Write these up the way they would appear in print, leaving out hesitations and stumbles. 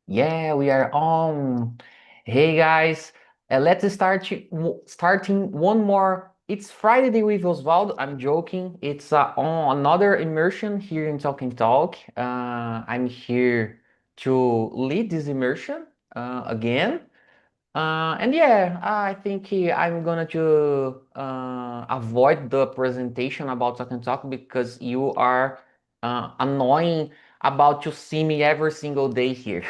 Yeah, we are on. Hey guys, let's starting one more. It's Friday Day with Osvaldo. I'm joking. It's on another immersion here in Talking Talk. I'm here to lead this immersion again. And yeah, I think I'm gonna to avoid the presentation about Talk and Talk because you are annoying about to see me every single day here.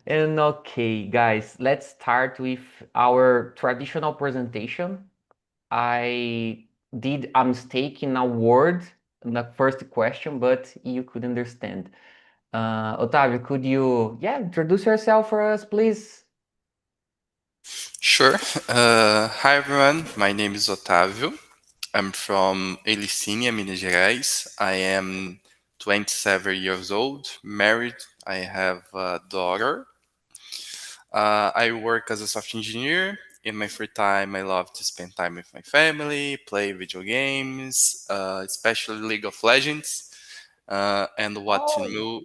And okay, guys, let's start with our traditional presentation. I did a mistake in a word in the first question, but you could understand. Otávio, could you, yeah, introduce yourself for us, please? Sure. Hi everyone. My name is Otávio. I'm from Elicínia, Minas Gerais. I am 27 years old, married. I have a daughter. I work as a software engineer. In my free time, I love to spend time with my family, play video games, especially League of Legends, and Oh,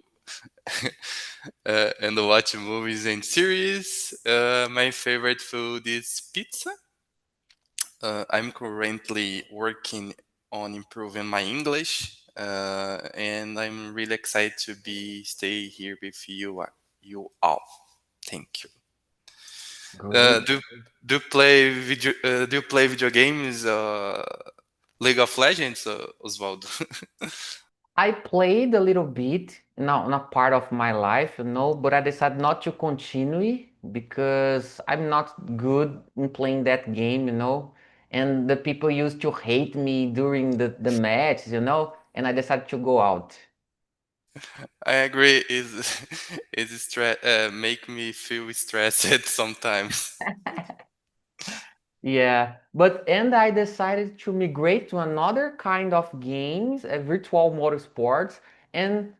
watch movies and series. My favorite food is pizza. I'm currently working on improving my English, and I'm really excited to be stay here with you all. Thank you. Uh, great. do do you play video games? League of Legends, Osvaldo? I played a little bit, not part of my life, but I decided not to continue because I'm not good in playing that game. And the people used to hate me during the match, and I decided to go out. I agree. Is stress make me feel stressed sometimes. Yeah, and I decided to migrate to another kind of games, virtual motorsports, and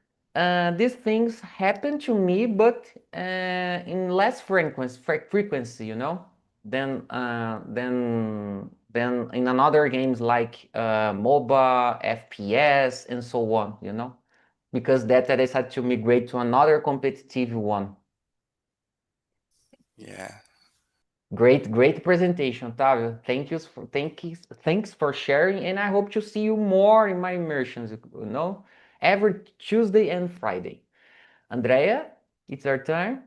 these things happen to me, but in less frequency, than in another games like MOBA, FPS, and so on. Because that I decided to migrate to another competitive one. Yeah. Great, great presentation, Tavio. Thanks for sharing, and I hope to see you more in my immersions, every Tuesday and Friday. Andrea, it's our turn.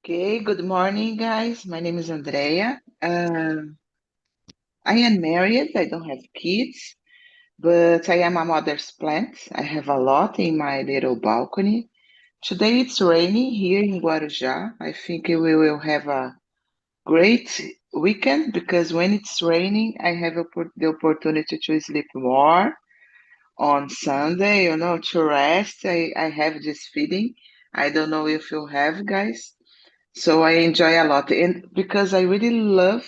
Okay, good morning, guys. My name is Andrea. I am married. I don't have kids, but I am a mother's plant. I have a lot in my little balcony. Today it's raining here in Guarujá. I think we will have a great weekend because when it's raining, I have the opportunity to sleep more on Sunday, to rest. I have this feeling. I don't know if you have, guys. So I enjoy a lot, and because I really love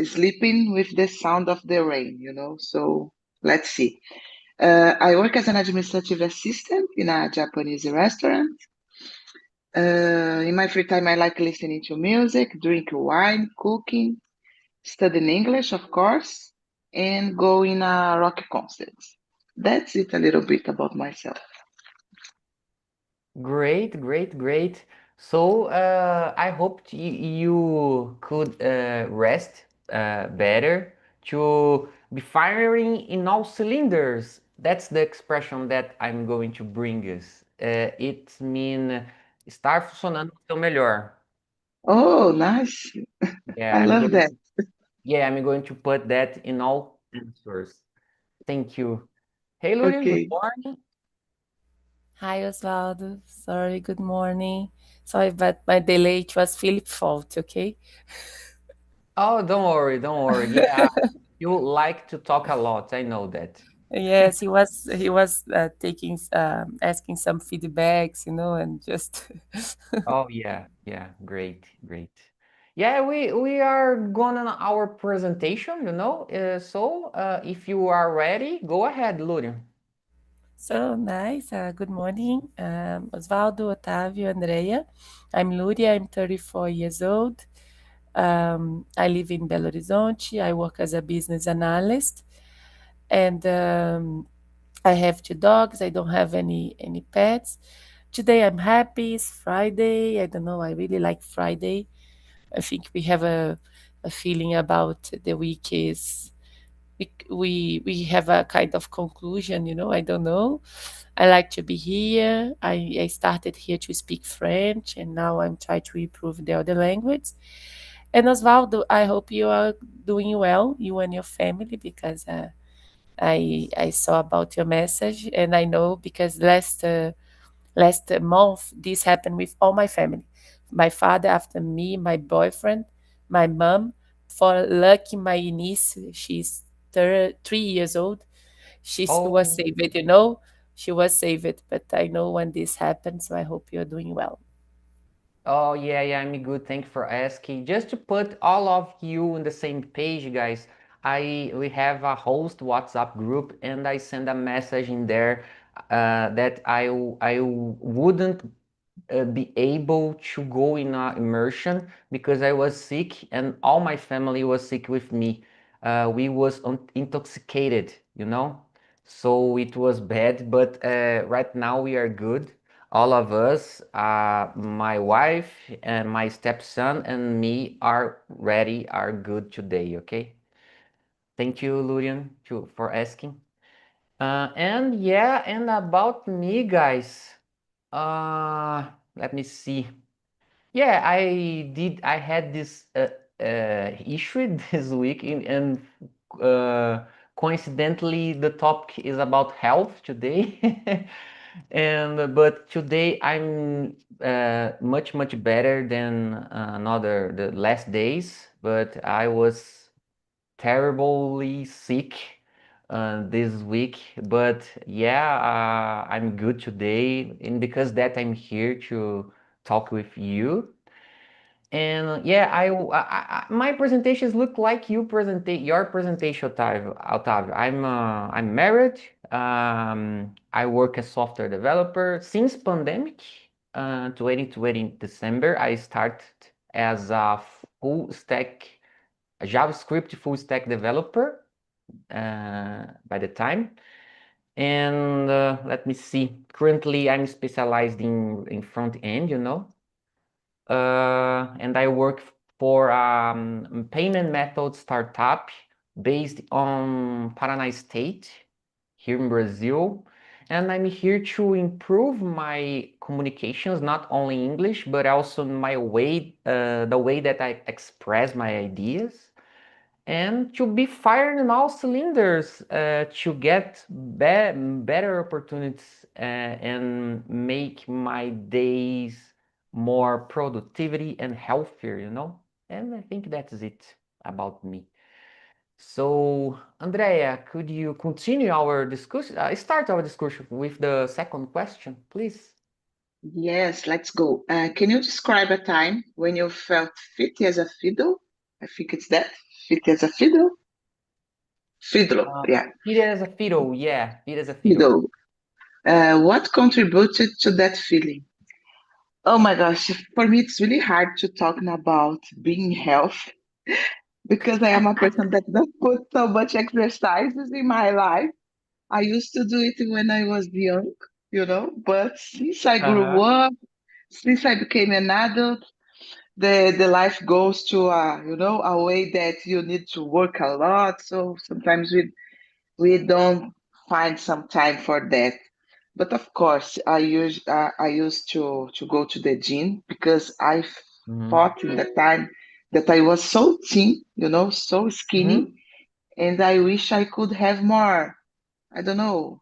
sleeping with the sound of the rain. So let's see. I work as an administrative assistant in a Japanese restaurant. In my free time, I like listening to music, drink wine, cooking, studying English, of course, and going rock concerts. That's it a little bit about myself. Great, great, great. So I hope you could rest better to be firing in all cylinders. That's the expression that I'm going to bring us. It means estar funcionando o seu melhor. Oh, nice. Yeah, I love that. I'm going to put that in all answers. Thank you. Hey, Lulian, good Okay. morning. Hi, Osvaldo. Sorry, good morning. Sorry, but my delay it was Philip fault, okay? Oh, don't worry, don't worry. Yeah, you like to talk a lot. I know that. Yes, he was taking asking some feedbacks, and just Oh yeah, yeah, great, great. Yeah, we are going on our presentation. So if you are ready, go ahead, Lulian. so nice. Good morning, Osvaldo, Otávio, Andrea. I'm Luria. I'm 34 years old. I live in Belo Horizonte. I work as a business analyst, and I have two dogs. I don't have any pets. Today I'm happy. It's Friday. I don't know. I really like Friday. I think we have a feeling about the week is we have a kind of conclusion, you know. I don't know. I like to be here. I started here to speak French, and now I'm trying to improve the other language. And Osvaldo, I hope you are doing well, you and your family, because I saw about your message, and I know because last month this happened with all my family. My father after me, my boyfriend, my mom. For lucky, my niece, she's 3 years old. She was Oh, saved, you know. She was saved, but I know when this happened, so I hope you're doing well. oh yeah, yeah, I'm good. Thank you for asking. Just to put all of you on the same page, guys, we have a host WhatsApp group, and I send a message in there that I wouldn't be able to go in a immersion because I was sick and all my family was sick with me. We was intoxicated, you know, so it was bad. But right now we are good. All of us, my wife and my stepson and me are ready, are good today. Okay. Thank you, Lurian, for asking. And yeah, and about me, guys. Let me see. Yeah, I had this issue this week, and coincidentally, the topic is about health today. And but today I'm much better than another the last days. But I was terribly sick this week. But yeah, I'm good today, and because that I'm here to talk with you. And yeah, my presentations look like your presentation, Otávio. I'm married. I work as software developer since pandemic. 2020 December, I started as a full stack a JavaScript full stack developer by the time. And let me see. Currently, I'm specialized in front end, you know. And I work for payment method startup based on Paraná State here in Brazil. And I'm here to improve my communications, not only English, but also my way, the way that I express my ideas, and to be firing in all cylinders to get better opportunities and make my days more productivity and healthier, you know? And I think that's it about me. So, Andrea, could you continue our discussion? Start our discussion with the second question, please. Yes, let's go. Can you describe a time when you felt fit as a fiddle? I think it's that. Fit as a fiddle? Fiddle, yeah, Fit as a fiddle, yeah, fit as a fiddle. fiddle. What contributed to that feeling? Oh my gosh, for me, it's really hard to talk about being health because I am a person that doesn't put so much exercises in my life. I used to do it when I was young, but since I grew Uh-huh. up, since I became an adult, the life goes to a way that you need to work a lot. So sometimes we don't find some time for that. But of course, I used to go to the gym because I Mm-hmm. thought in the time that I was so thin, so skinny, Mm-hmm. and I wish I could have more. I don't know,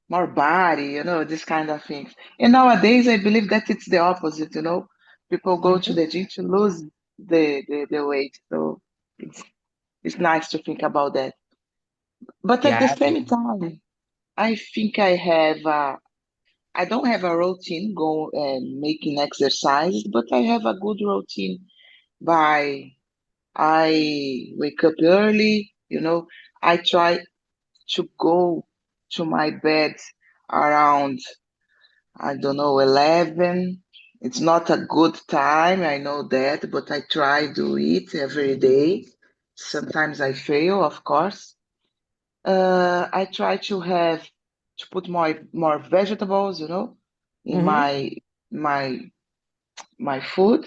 more body, this kind of things. And nowadays, I believe that it's the opposite. People go to Mm-hmm. the gym to lose the weight. So it's it's nice to think about that. But at the Yeah. same time, I think I don't have a routine go and making exercises, but I have a good routine by I wake up early, I try to go to my bed around, I don't know, 11. It's not a good time, I know that, but I try do it every day. Sometimes I fail, of course. I try to put more vegetables, in Mm-hmm. my my food,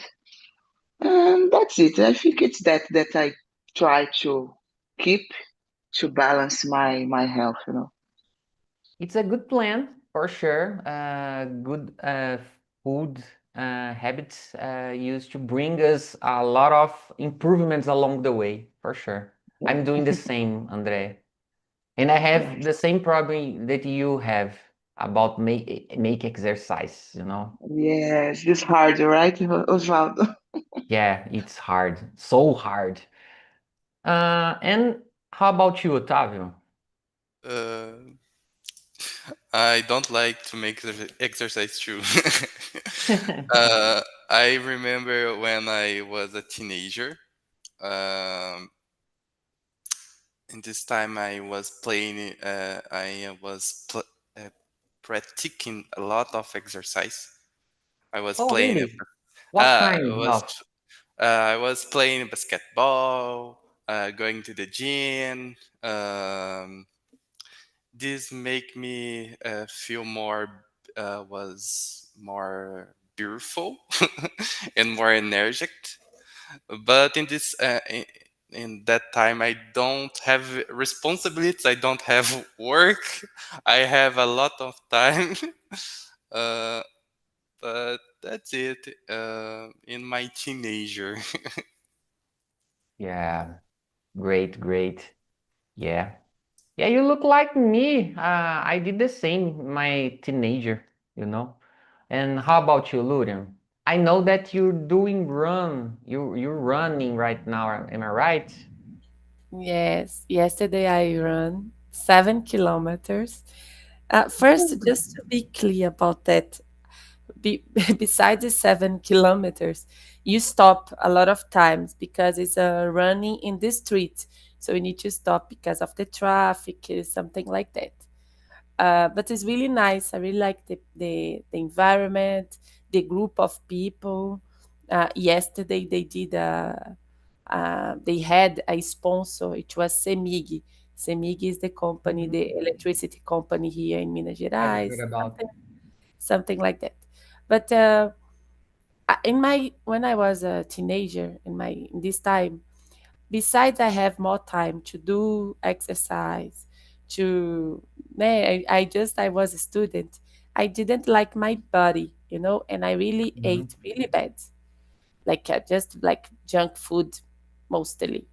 and that's it. I think it's that I try to keep to balance my health, you know. It's a good plan for sure. Good food habits used to bring us a lot of improvements along the way, for sure. I'm doing the same, Andre. And I have Nice. the same problem that you have about make exercise, you know? Yes, it's hard, right, Osvaldo? Yeah, it's hard, so hard. And how about you, Otavio? Uh, I don't like to make exercise too. uh, I remember when I was a teenager. Um, in this time, I was playing. I was practicing a lot of exercise. I was Oh, playing. really? What I kind was of? I was playing basketball, going to the gym. This make me feel more was more beautiful and more energetic. But in that time, I don't have responsibilities. I don't have work. I have a lot of time. uh, but that's it. In my teenager. Yeah, great, great. Yeah. Yeah, you look like me. I did the same in my teenager, you know. And how about you, Lurian? I know that you're doing run. You're running right now. Am I right? Yes, yesterday I ran 7 kilometers. First, just to be clear about that, be, besides the 7 kilometers, you stop a lot of times because it's running in the street. So you need to stop because of the traffic, something like that. But it's really nice. I really like the environment, the group of people. Yesterday they had a sponsor. It was Semig. Semig is the company, Mhm. the electricity company here in Minas I've heard Gerais, about. something like that. But in my when I was a teenager, in this time, besides I have more time to do exercise, to I was a student. I didn't like my body, and I really Mhm. ate really bad, like just like junk food mostly.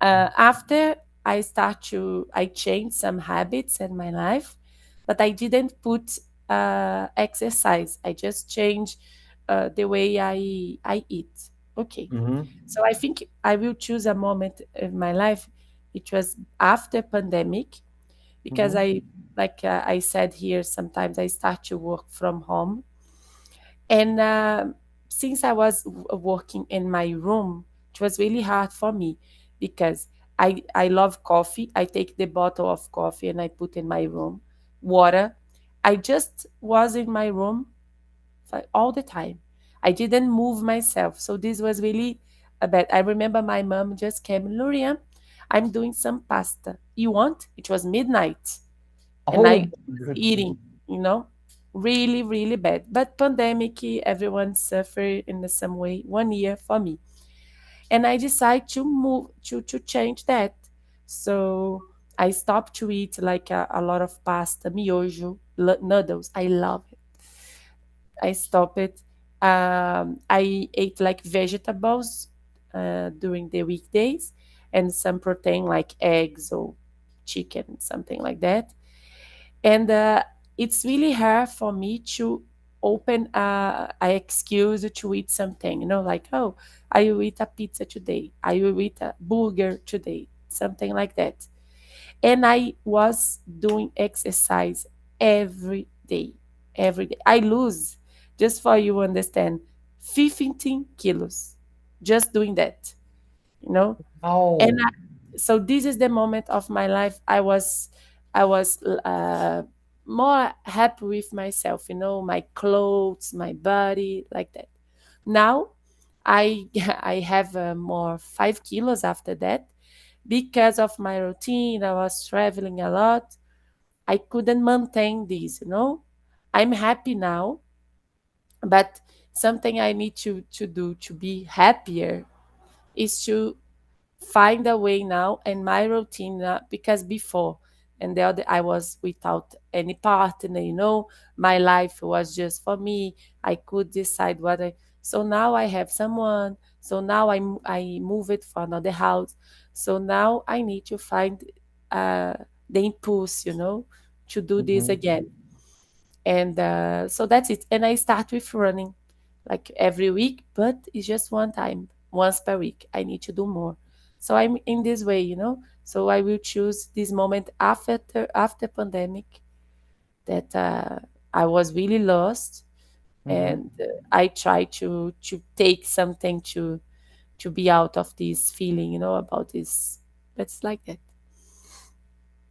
After I changed some habits in my life, but I didn't put exercise. I just changed the way I eat. Okay, Mhm. so I think I will choose a moment in my life. It was after pandemic because Mhm. I said here, sometimes I start to work from home, and since I was working in my room, it was really hard for me because I love coffee. I take the bottle of coffee and I put in my room water. I just was in my room all the time. I didn't move myself. So this was really a bad. I remember my mom just came, Lurian, I'm doing some pasta. You want? It was midnight and Oh, I was eating, you know, really, really bad. But pandemic, everyone suffered in some way. 1 year for me, and I decided to move to change that. So I stopped to eat like a lot of pasta, miojo, noodles. I love it. I stopped it. I ate like vegetables during the weekdays and some protein like eggs or chicken, something like that. And it's really hard for me to open a excuse to eat something, like, oh, I will eat a pizza today, I will eat a burger today, something like that. And I was doing exercise every day. Every day I lose, just for you understand, 15 kilos just doing that, you know and oh. so this is the moment of my life I was more happy with myself, my clothes, my body, like that. Now I I have more 5 kilos after that because of my routine. I was traveling a lot. I couldn't maintain this. I'm happy now, but something I need to do to be happier is to find a way now and my routine because before and the other I was without any partner, my life was just for me. I could decide what I so now I have someone, so now I move it for another house, so now I need to find uh the impulse, to do this Mhm. again. And so that's it, and I start with running like every week, but it's just one time, once per week. I need to do more. So I'm in this way, So I will choose this moment after pandemic that I was really lost, Mhm. and I try to take something to be out of this feeling, about this. That's like that.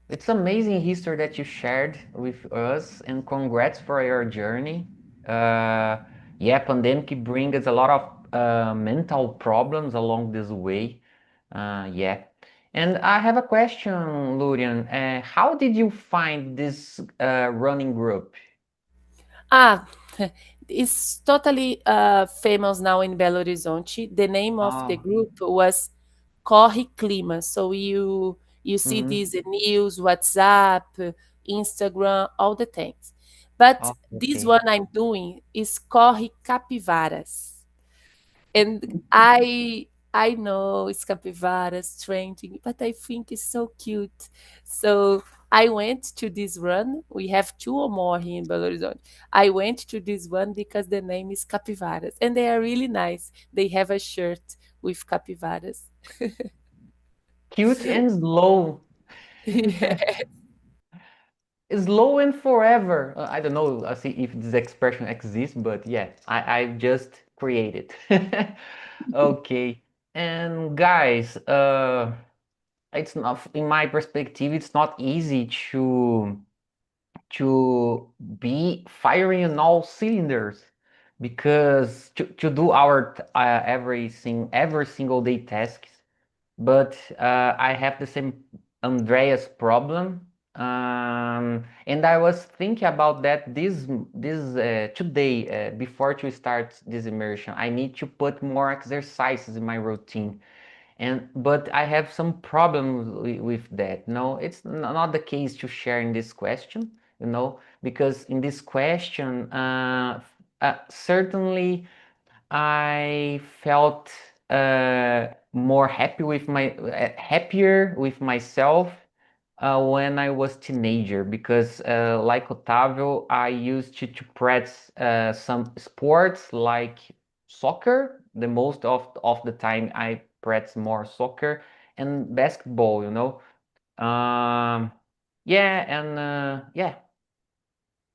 It's amazing history that you shared with us, and congrats for your journey. Uh, yeah, pandemic bring us a lot of mental problems along this way. Yeah, and I have a question, Lurian. How did you find this running group? Ah, it's totally famous now in Belo Horizonte. The name of the Oh, group was Corre Clima. So you see mm-hmm. these news, WhatsApp, Instagram, all the things. But Oh, this okay. one I'm doing is Corre Capivaras. And I know it's capybaras trending, but I think it's so cute. So I went to this run. We have two or more here in Belo Horizonte. I went to this one because the name is capybaras, and they are really nice. They have a shirt with capybaras. Cute and slow. Yeah. Slow and forever. I don't know. I see if this expression exists, but yeah, I just created. Okay. And guys, it's not in my perspective, it's not easy to be firing on all cylinders because to do our every single day tasks, but I have the same Andreas problem. And I was thinking about that this today before to start this immersion. I need to put more exercises in my routine, and but I have some problems with that. No, it's not the case to share in this question, because in this question, certainly I felt more happier with myself when I was teenager because, like Otávio, I used to practice some sports like soccer. The most of the time, I practice more soccer and basketball. Um, yeah, and yeah,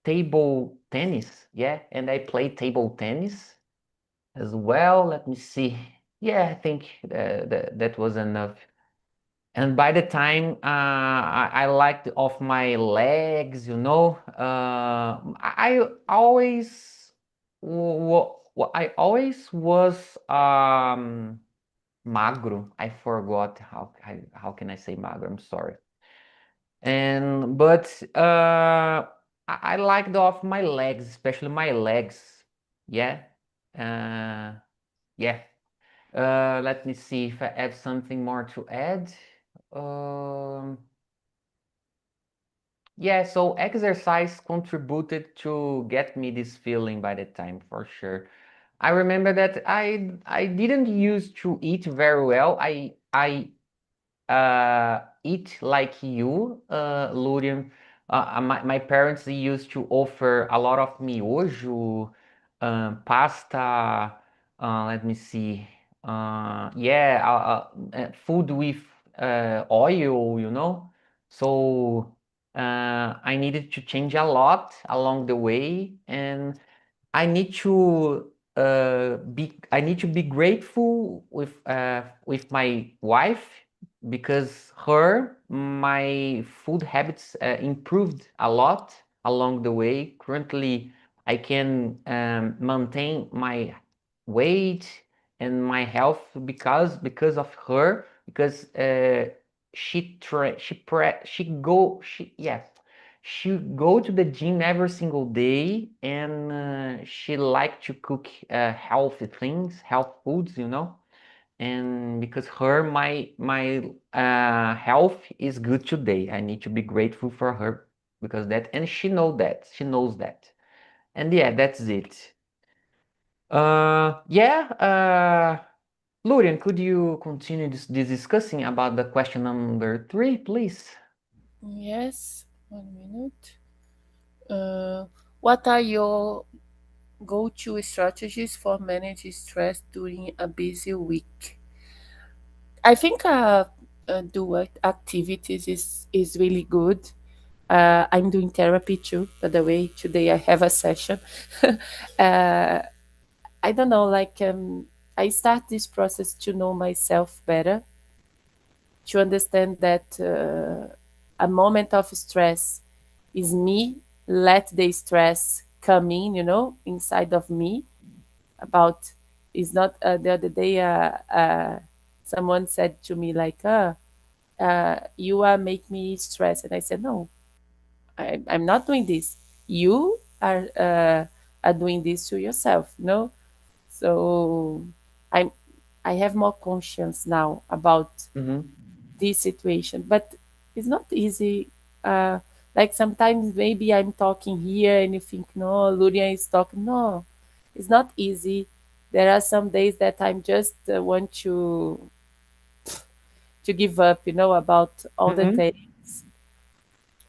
table tennis. Yeah, and I play table tennis as well. Let me see. Yeah, I think that was enough. And by the time I liked off my legs, I always I always was magro. I forgot how can I say magro? I'm sorry. And but I liked off my legs, especially my legs. Yeah. Uh, yeah. Let me see if I have something more to add. Um, yeah, so exercise contributed to get me this feeling by the time for sure. I remember that I didn't used to eat very well. I eat like you, Lurian. My parents they used to offer a lot of miojo, pasta. Let me see. Yeah, food with oil. So I needed to change a lot along the way, and I need to be grateful with my wife because my food habits improved a lot along the way. Currently, I can maintain my weight and my health because of her, because she tra- she pre- she go she yeah She go to the gym every single day, and she like to cook healthy things, health foods, and because my health is good today, I need to be grateful for her because that, and she knows that, and yeah, that's it. Lurian, could you continue this discussing about the question number 3, please? Yes, 1 minute. What are your go-to strategies for managing stress during a busy week? I think do activities is really good. I'm doing therapy too, by the way. Today I have a session. uh, I don't know, like I start this process to know myself better, to understand that a moment of stress is me. Let the stress come in, inside of me. About It's not the other day. Someone said to me like, "You are make me stress," and I said, "No, I'm not doing this. You are doing this to yourself, So I'm I have more conscience now about Mm-hmm. this situation, but it's not easy. Like sometimes maybe I'm talking here and you think, no, Luria is talking. No, it's not easy. There are some days that I'm just want to give up, about all the Mm-hmm. things.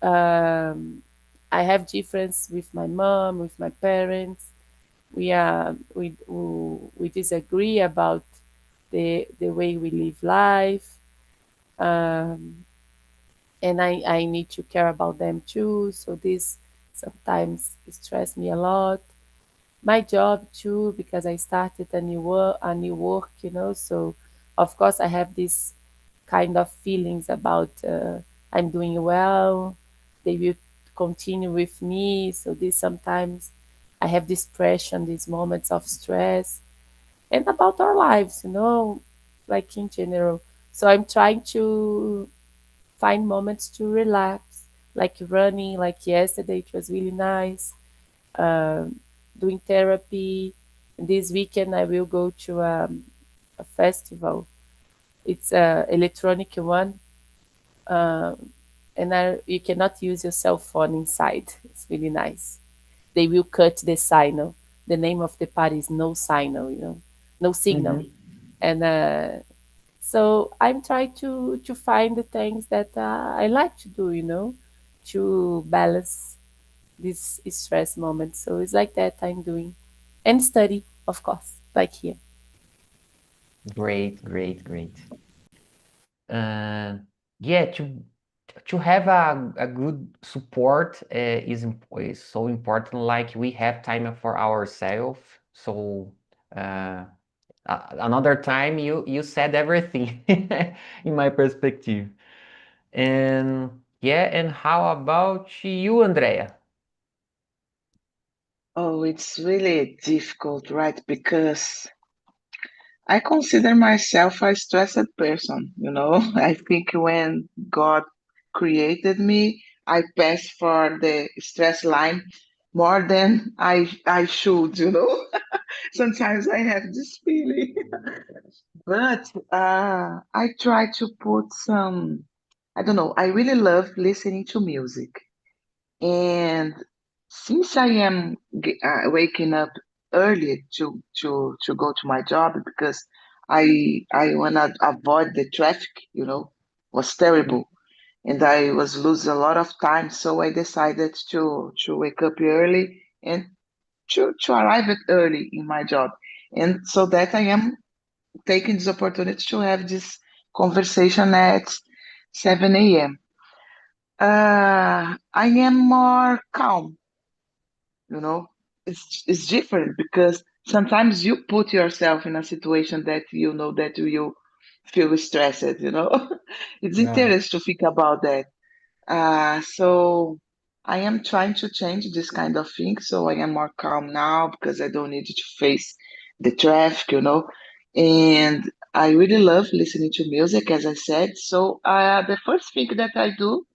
Um, I have difference with my mom, with my parents. We disagree about the way we live life. Um, and I need to care about them too. So this sometimes stress me a lot. My job too, because I started a new work, So of course I have this kind of feelings about I'm doing well. They will continue with me. So this sometimes I have this pressure, these moments of stress, and about our lives, like in general. So I'm trying to find moments to relax, like running, like yesterday, it was really nice. Um, Doing therapy. This weekend, I will go to a festival. It's a electronic one, and you cannot use your cell phone inside. It's really nice. They will cut the signal. The name of the party is no signal, no signal, Mm-hmm. and so I'm trying to find the things that I like to do, to balance this stress moment. So it's like that I'm doing, and study, of course, like here. Great, great, great. Uh, yeah, to have a good support is so important. Like we have time for ourselves. So uh, another time you said everything in my perspective. And yeah, and how about you, Andrea? Oh, it's really difficult, right? Because I consider myself a stressed person, I think when God created me, I passed for the stress line more than I should, Sometimes I have this feeling. But I try to put some, I don't know, I really love listening to music. And since I am waking up early to go to my job because I wanna avoid the traffic, was terrible, and I was losing a lot of time. So I decided to wake up early and to arrive at early in my job, and so that I am taking this opportunity to have this conversation at 7 a.m. I am more calm, you know. It's different because sometimes you put yourself in a situation that you know that you feel stressed. It's Yeah. interesting to think about that. So I am trying to change this kind of thing. So I am more calm now because I don't need to face the traffic. And I really love listening to music, as I said. So the first thing that I do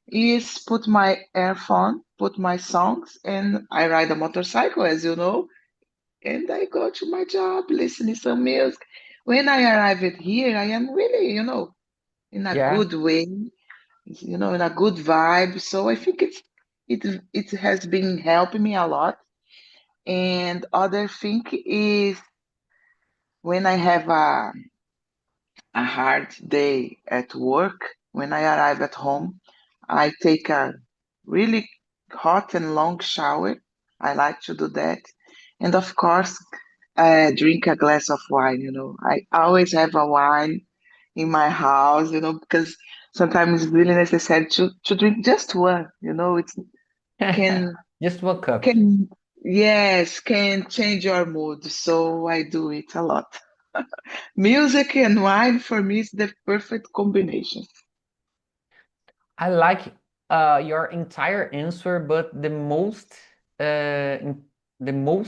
is put my earphone, put my songs, and I ride a motorcycle, as you know, and I go to my job listening some music. When I arrived here, I am really, in a Yeah. good way, in a good vibe. So I think it has been helping me a lot. And other thing is when I have a hard day at work, when I arrive at home, I take a really hot and long shower. I like to do that. And of course, drink a glass of wine, I always have a wine in my house, because sometimes it's really necessary to drink just one, it's can Just one cup. can yes, can change your mood. So I do it a lot. Music and wine for me is the perfect combination. I like your entire answer, but the most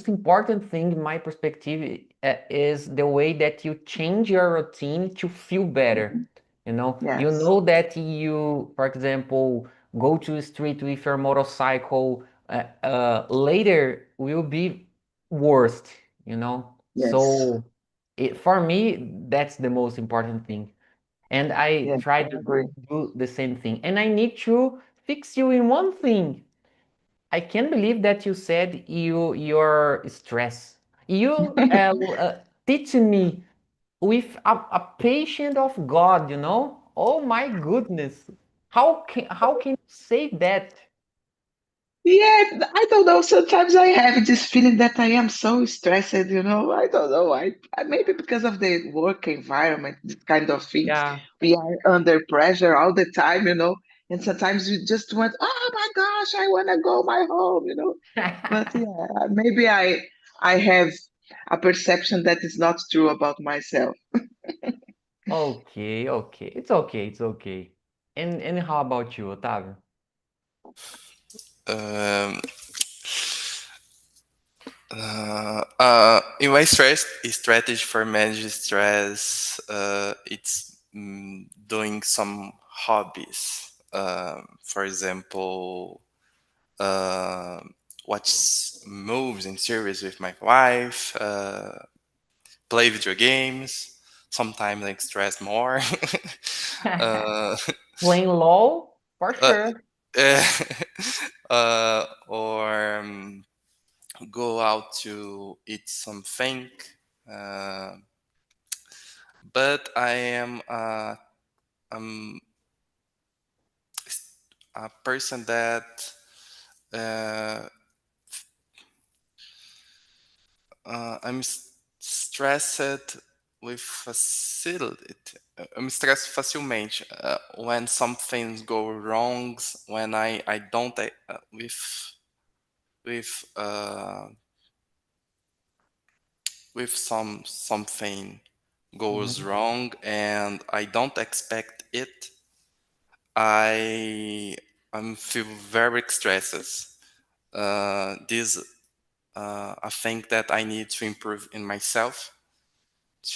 important thing in my perspective is the way that you change your routine to feel better. You Yes, know that you, for example, go to the street with your motorcycle later will be worst, yes, So for me, that's the most important thing. And I yes, try I to agree. do the same thing. And I need to fix you in one thing. I can't believe that you said your stress. You teaching me with a patient of God. Oh my goodness. How can you say that? Yeah, I don't know. Sometimes I have this feeling that I am so stressed, I don't know. Maybe because of the work environment, this kind of things. Yeah. We are under pressure all the time, and sometimes you just want, oh my gosh, I want to go my home. But yeah, maybe I have a perception that is not true about myself. Okay, okay. It's okay, it's okay. And how about you, Otávio? Um, in my stress strategy for managing stress, it's doing some hobbies. For example, uh, watch movies and series with my wife, play video games. Sometimes I stress more. uh, Playing LOL? For uh, sure. or go out to eat something. Uh, but I am um, a person that uh, I'm stressed with facility. I'm stressed facilmente when some things go wrong. When I don't with uh, with something goes Mhm. wrong and I don't expect it. I feel very stressed. This I think that I need to improve in myself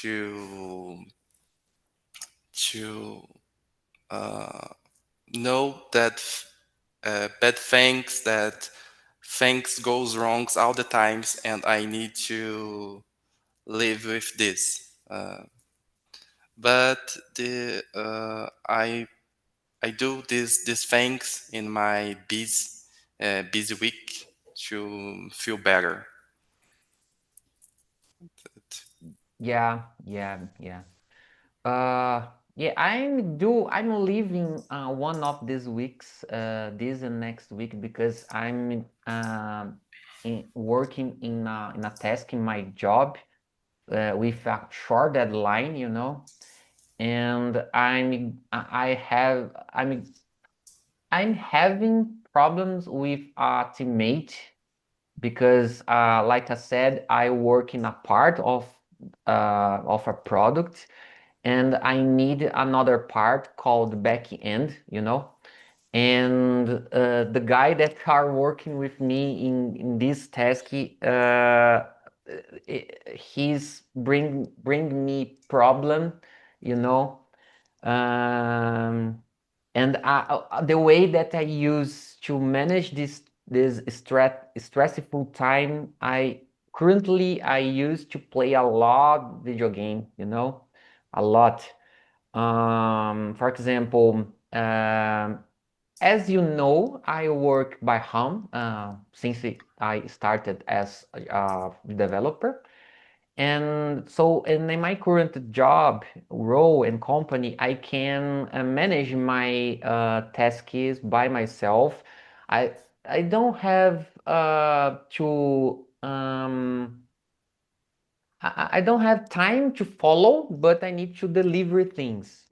to to uh, know that bad things that things goes wrong all the times and I need to live with this. But the I do these things in my busy week to feel better. Yeah, yeah, yeah. Uh, yeah, I'm leaving one of these weeks, this and next week because I'm working in a task in my job with a short deadline. And I'm having problems with a teammate because, like I said, I work in a part of a product, and I need another part called back end. And the guy that are working with me in this task, he's bring me problem, you know. Um, And the way that I use to manage this stressful time, I use to play a lot video game, a lot. For example, as you know, I work by home since I started as a developer. And so in my current job role and company, I can manage my tasks by myself. I I don't have to I don't have time to follow, but I need to deliver things.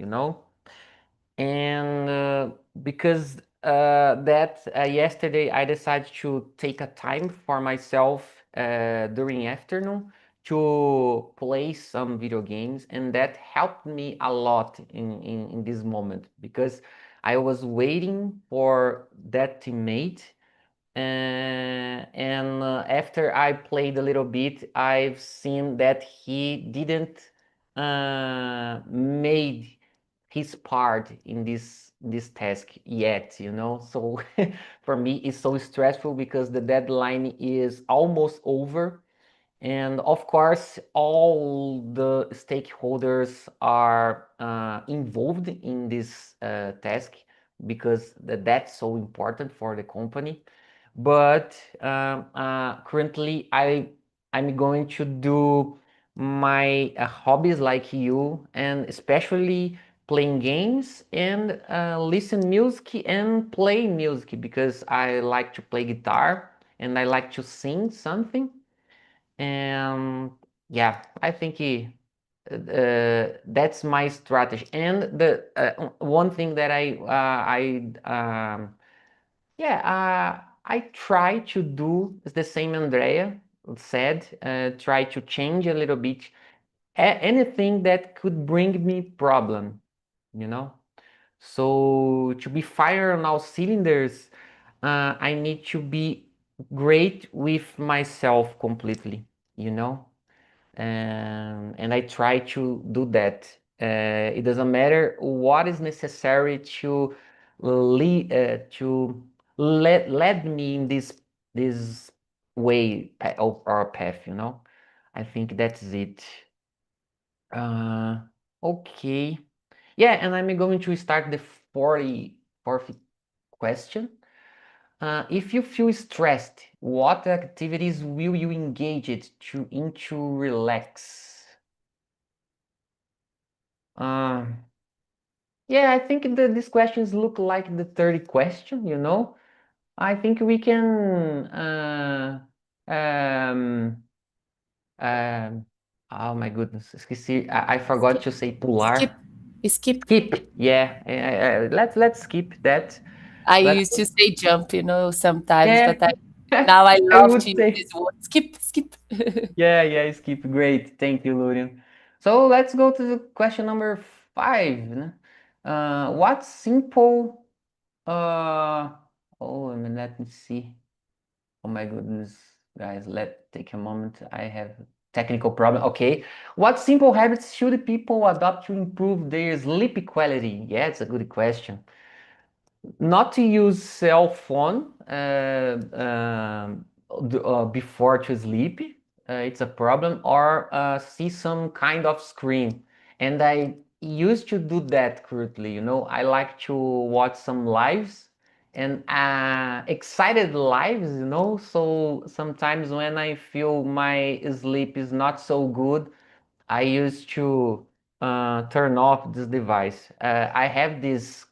And because that yesterday I decided to take a time for myself during afternoon to play some video games, and that helped me a lot in this moment because I was waiting for that teammate. And after I played a little bit, I've seen that he didn't made his part in this task yet. So for me, it's so stressful because the deadline is almost over, and of course, all the stakeholders are involved in this task because that's so important for the company. But currently, I'm going to do my hobbies like you, and especially playing games and listen music and play music because I like to play guitar and I like to sing something. And yeah, I think that's my strategy. And the one thing that I try to do is the same Andrea said. Try to change a little bit anything that could bring me problem. You know. So to be fire on all cylinders, I need to be great with myself completely. You know, and I try to do that. It doesn't matter what is necessary to to let me in this way or path. I think that's it. Uh, okay. Yeah, and I'm going to start the 44th question. If you feel stressed, what activities will you engage it to relax? Uh, yeah, I think these questions look like the 30 question. I think we can um, um, oh my goodness, esqueci. I forgot Skip, to say skip, pular. skip. Skip. Yeah, let's skip that. I Let's used to say jump, sometimes, yeah. but now I I love to would use say this word. Skip, skip. yeah, skip. Great. Thank you, Lurian. So let's go to the question number 5. What simple oh, let me see. Oh my goodness, guys, let take a moment. I have technical problem. Okay. What simple habits should people adopt to improve their sleep quality? Yeah, it's a good question. Not to use cell phone before to sleep. It's a problem, or see some kind of screen. And I used to do that currently. I like to watch some lives and excited lives. So sometimes when I feel my sleep is not so good, I used to turn off this device. I have this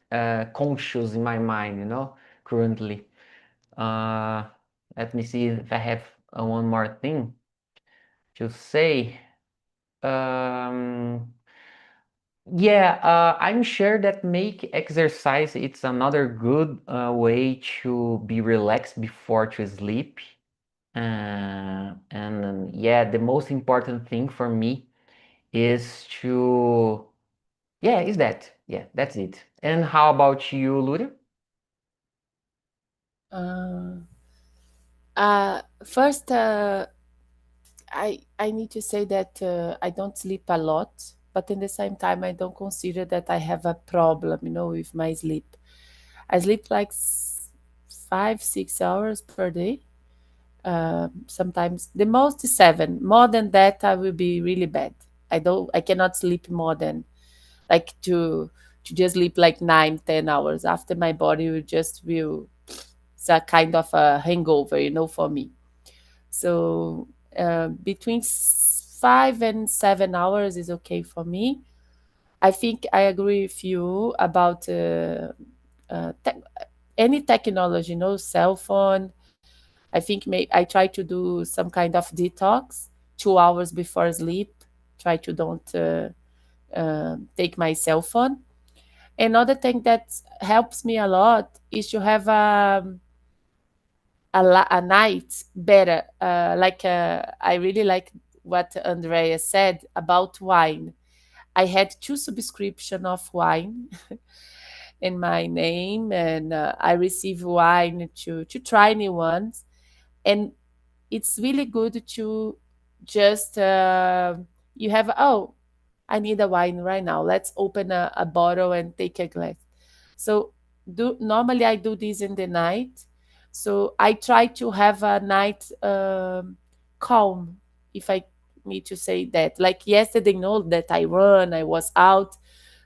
conscious in my mind, currently. Uh, Let me see if I have one more thing to say. Um, yeah, I'm sure that make exercise it's another good way to be relaxed before to sleep. And yeah, the most important thing for me is to yeah, is that. Yeah, that's it. And how about you, Luri? Uh, First, I need to say that I don't sleep a lot, but in the same time, I don't consider that I have a problem, with my sleep. I sleep like 5, 6 hours per day. Sometimes the most is 7. More than that, I will be really bad. I cannot sleep more than like to just sleep like 9, 10 hours. After my body will it's a kind of a hangover, for me. So between 5 and 7 hours is okay for me. I think I agree with you about any technology, cell phone. I think I try to do some kind of detox 2 hours before sleep. Try to don't take my cell phone. Another thing that helps me a lot is to have a night better. I really like what Andrea said about wine. I had 2 subscription of wine in my name, and I receive wine to try new ones. And it's really good to just you have, oh, I need a wine right now, let's open a bottle and take a glass. So do normally I do this in the night. So I try to have a night calm, if I need to say that. Like yesterday, know that I was out,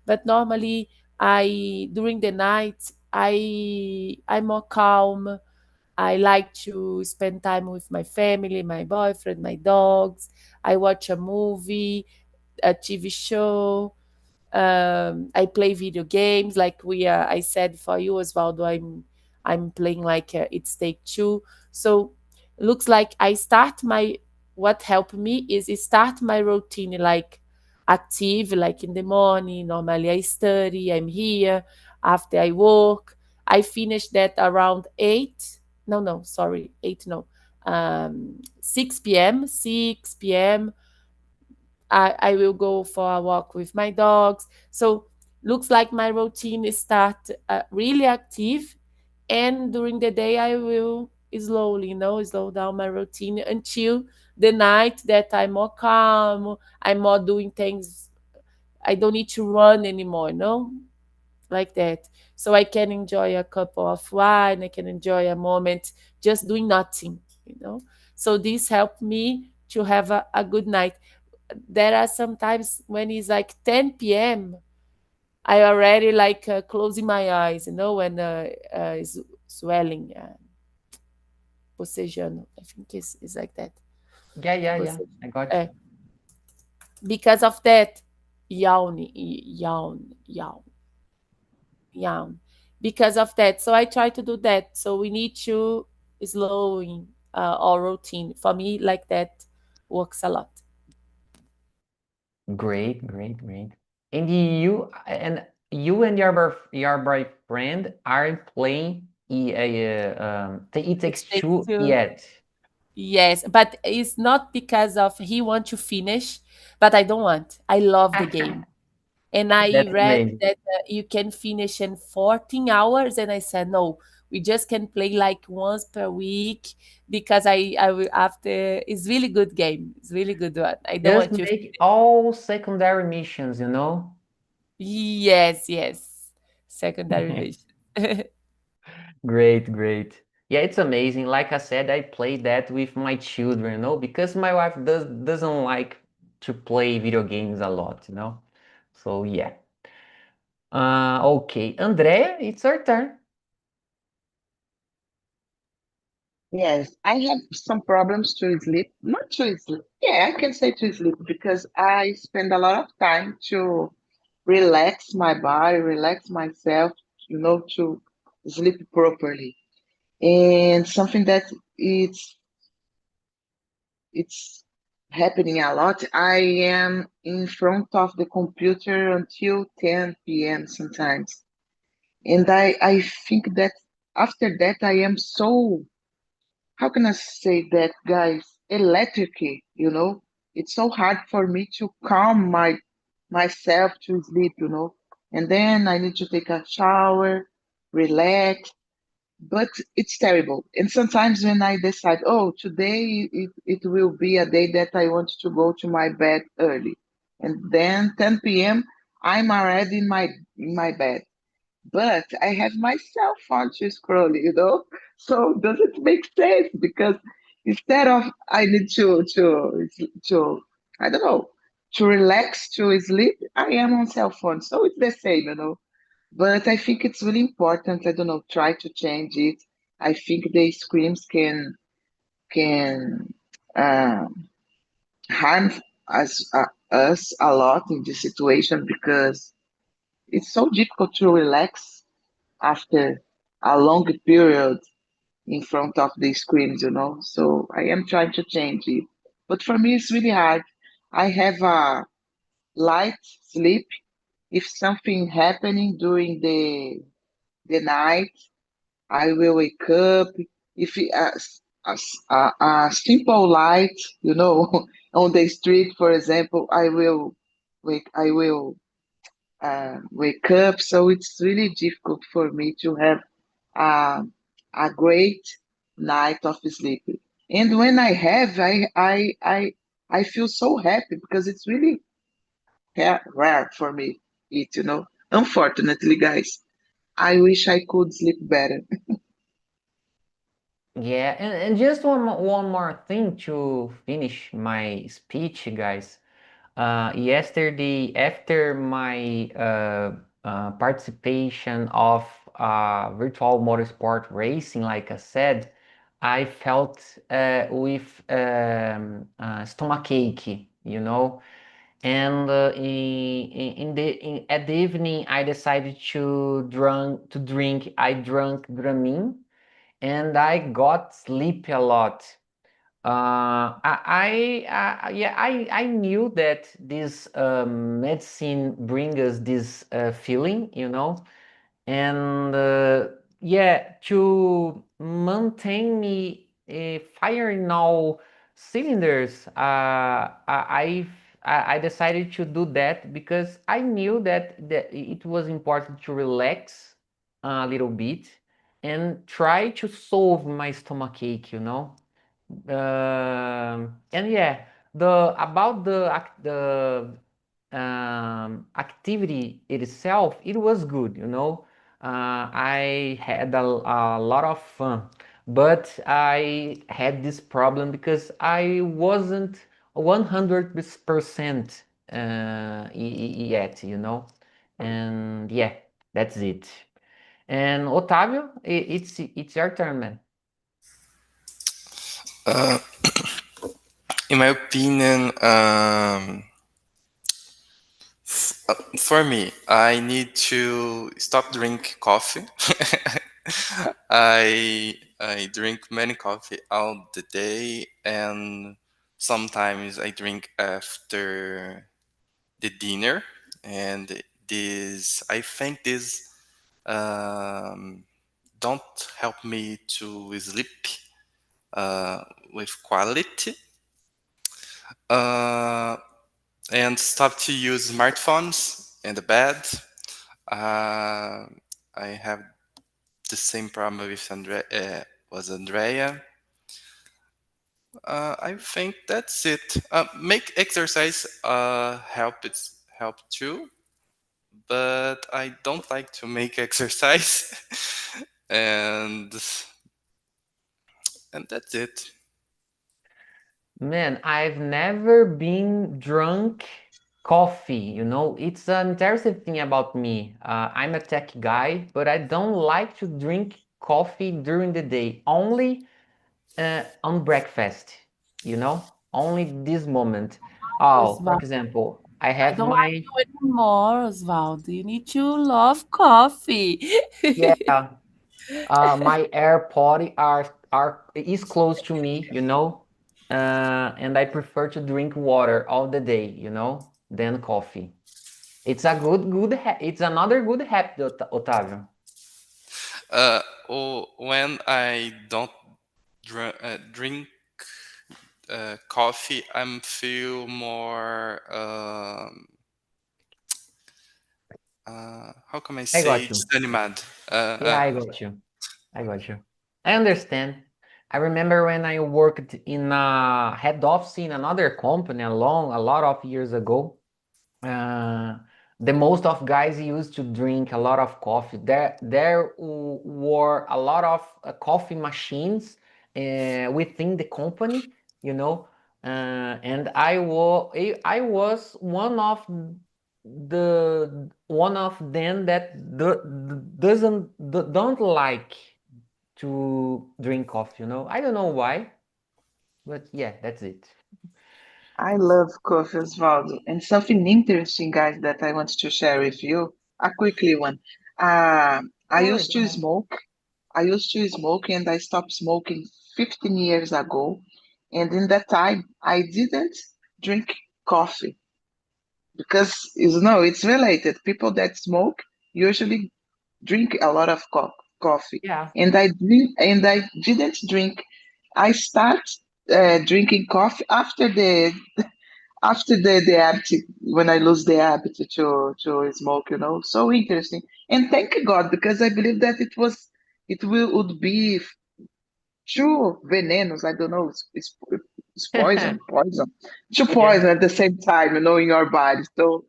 but normally I during the night I'm more calm. I like to spend time with my family, my boyfriend, my dogs. I watch a movie, a TV show. I play video games. Like I said for you, Osvaldo, I'm playing like it's Take Two. So looks like I start my what helped me is I start my routine like active, like in the morning. Normally I study. I'm here after I work. I finish that around 8. No, no, sorry, 8. No, 6 p.m. 6 p.m. I will go for a walk with my dogs. So looks like my routine is start really active, and during the day I will slowly, slow down my routine until the night that I'm more calm. I'm more doing things. I don't need to run anymore, like that. So I can enjoy a cup of wine. I can enjoy a moment just doing nothing. So this helped me to have a good night. There are sometimes when it's like 10 p.m. I already like closing my eyes, when is swelling, bocejando. I think it's like that. Yeah. Boce- I got uh, you. because of that, yawn, yawn, yawn, yawn. Because of that, so I try to do that. So we need to slowing our routine. For me, like that works a lot. Great. And you and your boyfriend are playing It It Takes takes Two to yet. Yes, but it's not because of he want to finish, but I don't want. I love the game. And I That's read amazing. that you can finish in 14 hours, and I said no. We just can play like once per week because I will after it's really good game. It's really good one. I don't Just want to. make all secondary missions. Yes. Secondary vision. Great. Yeah, it's amazing. Like I said, I play that with my children, because my wife doesn't like to play video games a lot. So yeah. Okay, Andrea, it's your turn. Yes, I have some problems to sleep. Not to sleep. Yeah, I can say to sleep because I spend a lot of time to relax my body, relax myself, to sleep properly. And something that it's happening a lot. I am in front of the computer until 10 p.m. sometimes. And I think that after that I am so, how can I say that, guys? Electric. It's so hard for me to calm myself to sleep. And then I need to take a shower, relax, but it's terrible. And sometimes when I decide, oh, today it will be a day that I want to go to my bed early. And then 10 p.m., I'm already in my bed. but I have my cell phone to scroll, So does it make sense? Because instead of I need to I don't know, to relax, to sleep, I am on cell phone. So it's the same. But I think it's really important. I don't know, try to change it. I think the screens can harm us a lot in this situation because it's so difficult to relax after a long period in front of the screens. So I am trying to change it. But for me, it's really hard. I have a light sleep. If something happening during the night, I will wake up. If a simple light, on the street, for example, I will wake up. So it's really difficult for me to have a, a great night of sleep. And when I have, I feel so happy because it's really rare for me. Unfortunately, guys, I wish I could sleep better. Yeah, and just one more thing to finish my speech, guys. Yesterday, after my participation of virtual motorsport racing, like I said, I felt with stomachache. And at the evening, I decided to drink. I drank Dramin, and I got sleepy a lot. I knew that this medicine brings us this feeling, and yeah, to maintain me firing all cylinders, I decided to do that because I knew that it was important to relax a little bit and try to solve my stomachache. And yeah, the about the activity itself, it was good. I had a lot of fun, but I had this problem because I wasn't 100% yet. And yeah, that's it. And Otávio, it's your turn, man. In my opinion, for me, I need to stop drink coffee. I drink many coffee all the day, and sometimes I drink after the dinner. And I think this don't help me to sleep with quality. Uh, and stop to use smartphones in the bed. Uh, I have the same problem with Andrea. I think that's it. Make exercise help too, but I don't like to make exercise, and that's it. Man, I've never been drunk coffee. It's an interesting thing about me. I'm a tech guy, but I don't like to drink coffee during the day, only on breakfast. Only this moment. Oh, for Osvaldo, example, I I have don't like my, you anymore, Osvaldo. You need to love coffee. yeah, my AirPod is close to me. And I prefer to drink water all the day, than coffee. It's a it's another good habit, Otávio. When I don't drink coffee, I'm feel more. How can I I say? got you. Desanimado. Yeah, I got you. I got you. I understand. I remember when I worked in a head office in another company a lot of years ago. Uh, the most of guys used to drink a lot of coffee. There were a lot of coffee machines within the company, you know, and I was one of them that don't like to drink coffee, you know. I don't know why, but yeah, that's it. I love coffee, Osvaldo. And something interesting, guys, that I want to share with you, a quickly one. I Sure, used go to ahead. smoke. I used to smoke and I stopped smoking 15 years ago. And in that time, I didn't drink coffee because, it's related. People that smoke usually drink a lot of coffee. Yeah. And I didn't drink. I start drinking coffee after the habit, when I lose the habit to smoke, so interesting. And thank God, because I believe that would be two venenos. I don't know, it's poison, two Yeah. poison at the same time, in your body. So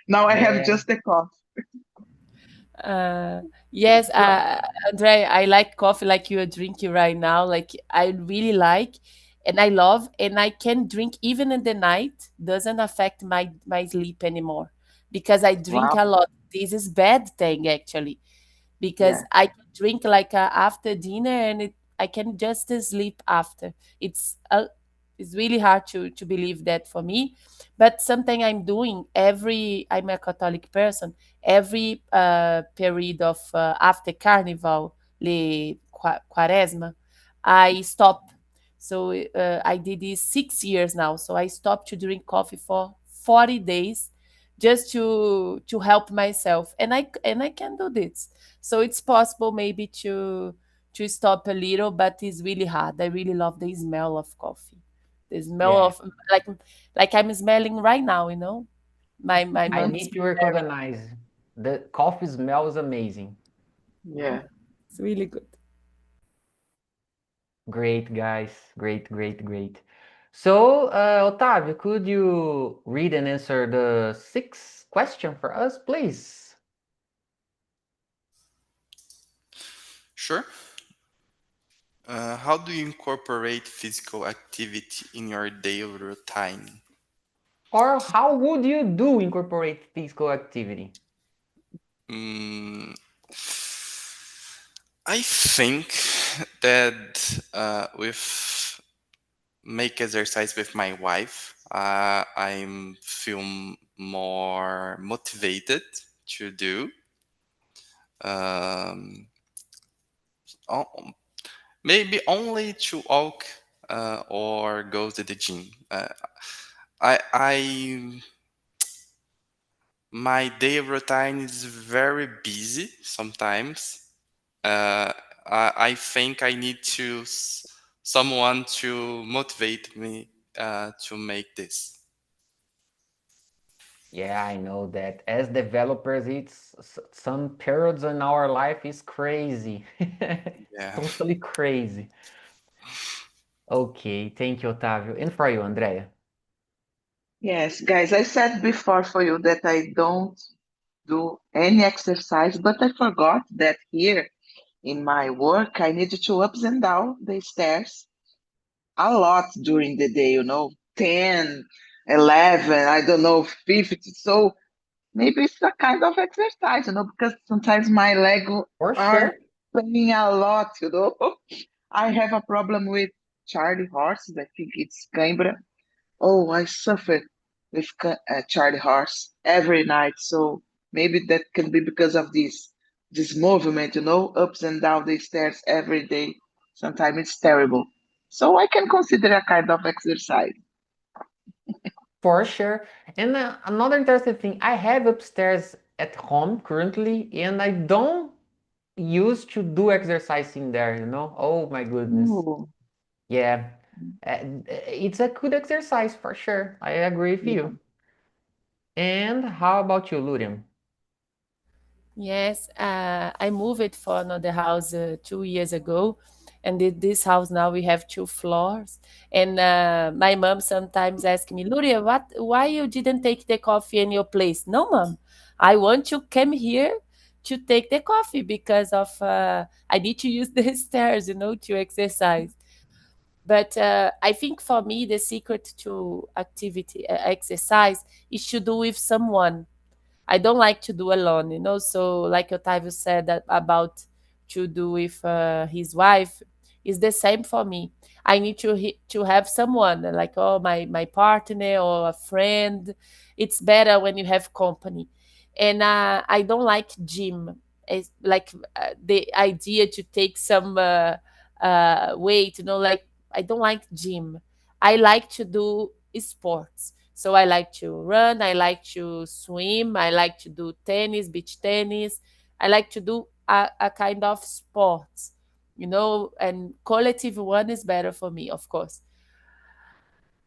now I have Yeah. just the coffee. Uh, yes, Well, Andre, I like coffee like you are drinking right now. Like I really like, and I love, and I can drink even in the night. Doesn't affect my sleep anymore because I drink Wow. a lot. This is bad thing actually because Yeah. I can drink like after dinner and I can just sleep after. It's really hard to believe that for me, but something I'm doing every. I'm a Catholic person. Every period of after Carnival, Quaresma, I stop. So I did this 6 years now. So I stopped to drink coffee for 40 days just to help myself, and I can do this. So it's possible maybe to stop a little, but it's really hard. I really love the smell of coffee. The smell yeah. of like I'm smelling right now, you know. My I mom's need to preparing. recognize the coffee smells amazing. Yeah. It's really good. Great, guys. Great, great, great. So, Otavio, could you read and answer the sixth question for us, please? Sure. How do you incorporate physical activity in your daily routine? Or how would you do incorporate physical activity? Mm, I think that with make exercise with my wife, I'm feel more motivated to do. Um, o- Maybe only to walk or go to the gym. I my day routine is very busy sometimes. I think I need someone to motivate me to make this. Yeah, I know that. As developers, some periods in our life is crazy. Yeah. Totally crazy. Okay, thank you, Otavio. And for you, Andrea? Yes, guys, I said before for you that I don't do any exercise, but I forgot that here in my work, I need to ups and down the stairs a lot during the day, 10, 11, I don't know, 50. So maybe it's a kind of exercise, because sometimes my leg For are sure. playing a lot. I have a problem with Charlie horses. I think it's Cãibra. Oh, I suffer with Charlie horse every night. So maybe that can be because of this movement, ups and down the stairs every day. Sometimes it's terrible. So I can consider a kind of exercise. For sure. And another interesting thing, I have upstairs at home currently, and I don't used to do exercise in there, you know? Oh my goodness. Oh, Yeah. It's a good exercise for sure. I agree with yeah. you. And how about you, Lurian? Yes, I moved for another house 2 years ago, And in this house now we have 2 floors. And my mom sometimes asks me, Luria, why you didn't take the coffee in your place? No, mom, I want to come here to take the coffee because of I need to use the stairs, to exercise. But I think for me, the secret to activity exercise is to do with someone. I don't like to do alone. So like Otavio said that about to do with his wife, is the same for me. I need to have someone like my partner or a friend. It's better when you have company, and I don't like gym. It's like the idea to take some weight. Like I don't like gym. I like to do sports. So I like to run, I like to swim, I like to do tennis, beach tennis. I like to do a kind of sports, and collective one is better for me, of course.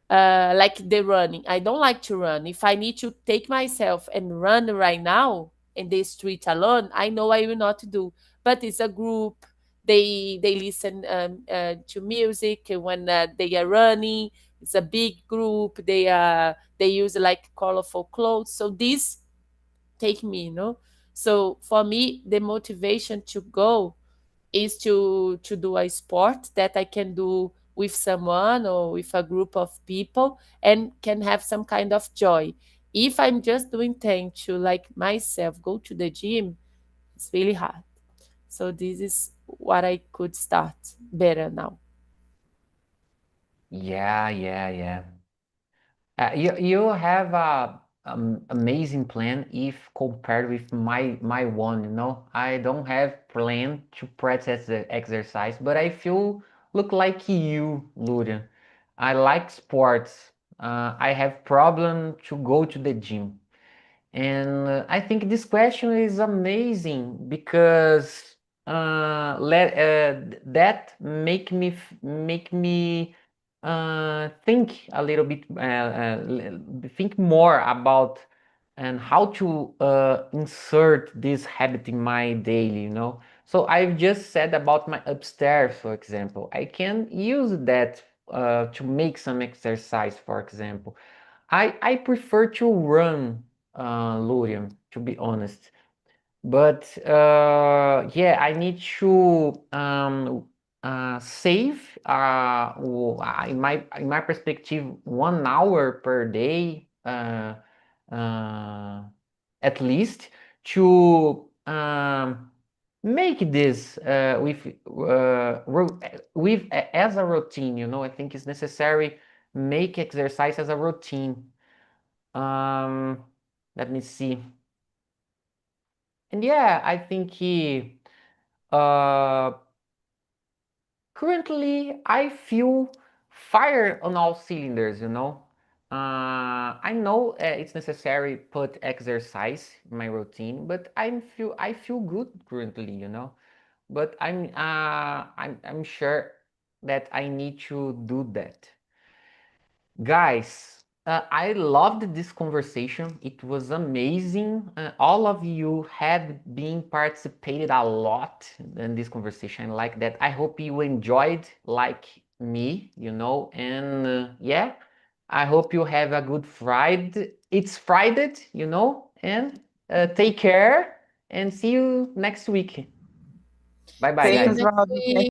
Like the running. I don't like to run. If I need to take myself and run right now in the street alone, I know I will not do. But it's a group. They listen to music when they are running. It's a big group. They use like colorful clothes. So this take me. So for me, the motivation to go is to do a sport that I can do with someone or with a group of people and can have some kind of joy. If I'm just doing things to like myself, go to the gym, it's really hard. So this is what I could start better now. Yeah, yeah, yeah. You have a amazing plan if compared with my one. I don't have plan to practice the exercise, but I feel look like you, Luria. I like sports. I have problem to go to the gym. And I think this question is amazing because that make me think a little bit, think more about and how to insert this habit in my daily. So I've just said about my upstairs, for example. I can use that to make some exercise, for example. I prefer to run, Lurian, to be honest. But yeah, I need to save in my perspective 1 hour per day, uh, at least to make this with as a routine. I think it's necessary make exercise as a routine. um, Let me see. And yeah, I think uh, currently I feel fire on all cylinders. I know it's necessary put exercise in my routine, but I feel good currently. But I'm sure that I need to do that. Guys, I loved this conversation. It was amazing. All of you have been participated a lot in this conversation like that. I hope you enjoyed like me. And yeah, I hope you have a good Friday. It's Friday, and take care and see you next week. Bye bye, See you Thanks, guys. next Oswaldo. week.